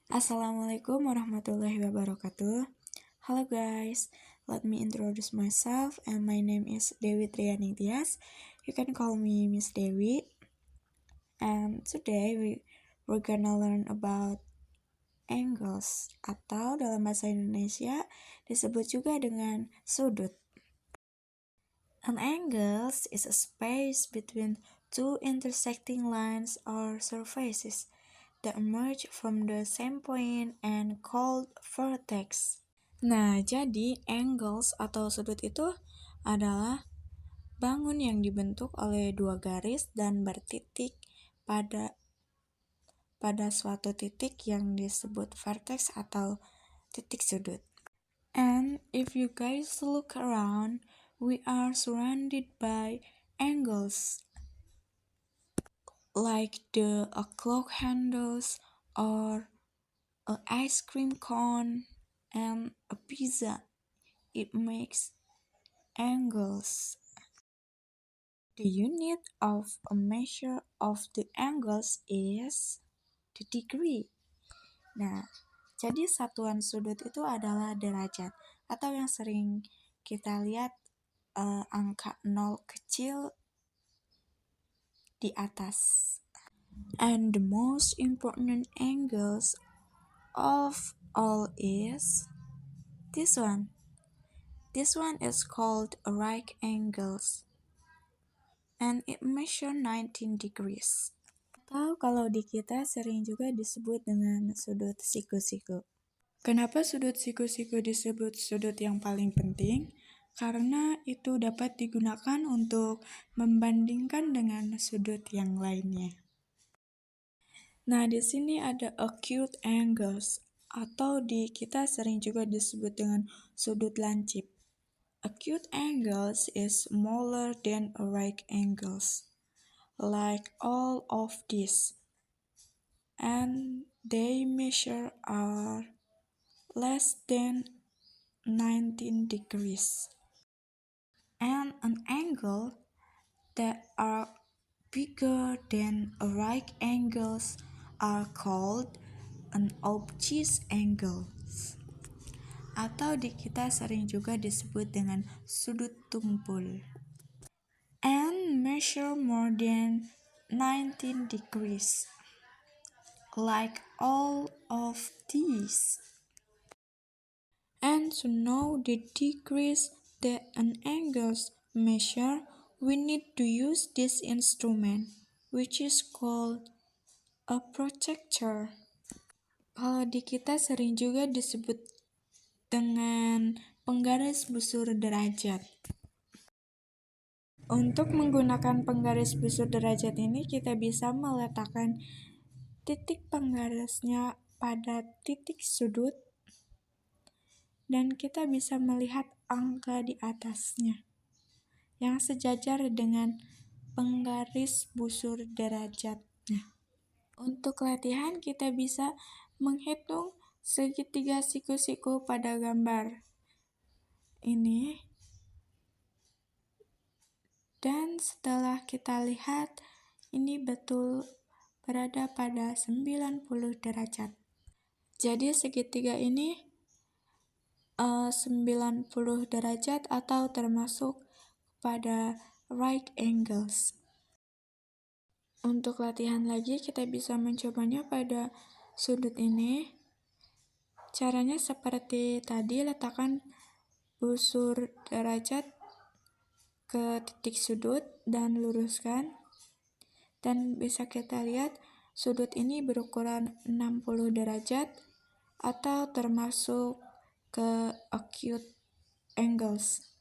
Assalamualaikum warahmatullahi wabarakatuh. Hello guys, let me introduce myself and my name is Dewi Triani Tias. You can call me Miss Dewi. And today we're gonna learn about angles atau dalam bahasa Indonesia disebut juga dengan sudut. An angle is a space between two intersecting lines or surfaces that emerge from the same point and called vertex. Nah, jadi angles atau sudut itu adalah bangun yang dibentuk oleh dua garis dan bertitik pada suatu titik yang disebut vertex atau titik sudut. And if you guys look around, we are surrounded by angles like the clock handles or an ice cream cone and a pizza. It makes angles. The unit of a measure of the angles is the degree. Nah, jadi satuan sudut itu adalah derajat atau yang sering kita lihat angka 0 kecil di atas. And the most important angles of all is this one. This one is called a right angles. And it measure 19 degrees. Atau kalau di kita sering juga disebut dengan sudut siku-siku. Kenapa sudut siku-siku disebut sudut yang paling penting? Karena itu dapat digunakan untuk membandingkan dengan sudut yang lainnya. Nah, di sini ada acute angles atau di kita sering juga disebut dengan sudut lancip. Acute angles is smaller than a right angles, like all of these, and they measure are less than 19 degrees. And an angle that are bigger than a right angles are called an obtuse angles. Atau di kita sering juga disebut dengan sudut tumpul. And measure more than 19 degrees, like all of these. And to know the degrees that an angles measure, we need to use this instrument, which is called a protractor. Kalau di kita sering juga disebut dengan penggaris busur derajat. Untuk menggunakan penggaris busur derajat ini, kita bisa meletakkan titik penggarisnya pada titik sudut, dan kita bisa melihat angka di atasnya yang sejajar dengan penggaris busur derajatnya. Untuk latihan, kita bisa menghitung segitiga siku-siku pada gambar ini. Dan setelah kita lihat, ini betul berada pada 90 derajat. Jadi segitiga ini 90 derajat atau termasuk pada right angles. Untuk latihan lagi, kita bisa mencobanya pada sudut ini. Caranya seperti tadi, letakkan busur derajat ke titik sudut dan luruskan. Dan bisa kita lihat sudut ini berukuran 60 derajat atau termasuk ke acute angles.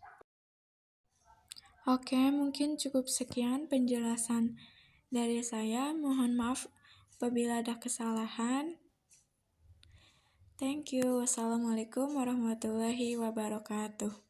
Oke, mungkin cukup sekian penjelasan dari saya. Mohon maaf apabila ada kesalahan. Thank you. Wassalamualaikum warahmatullahi wabarakatuh.